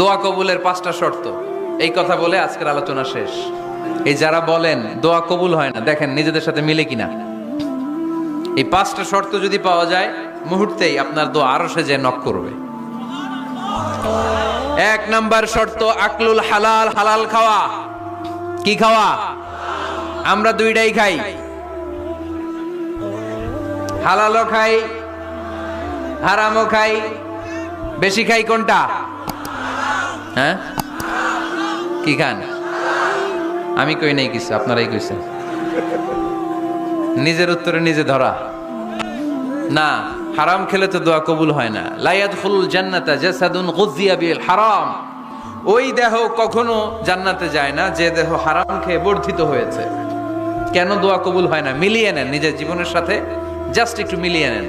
দোয়া কবুলের 5টা শর্ত, এই কথা বলে আজকের আলোচনা শেষ। এই যারা বলেন দোয়া কবুল হয় না, দেখেন নিজেদের সাথে মিলে কিনা। এই 5টা শর্ত যদি পাওয়া যায়, মুহূর্তেই আপনার দোয়া আরশে যে নক করবে। 1 নাম্বার শর্ত আকলুল হালাল, হালাল খাওয়া। কি খাওয়া? আমরা দুইটাই খাই, হালালও খাই হারামও খাই। বেশি খাই কোনটা? হ্যাঁ, কি খান? আমি কই নাই কিছু, আপনারাই কইছেন। নিজের উত্তরে নিজে ধরা না। হারাম খেলে তো দোয়া কবুল হয় না। লা ইয়াদখুলুল জান্নাতা জাসাদুন গুযিয়া বিল হারাম। ওই দেহ কখনো জান্নাতে যায় না যে দেহ হারাম খেয়ে বর্ধিত হয়েছে। কেন দোয়া কবুল হয় না? মিলিয়ে নেন নিজের জীবনের সাথে, জাস্ট একটু মিলিয়ে নেন।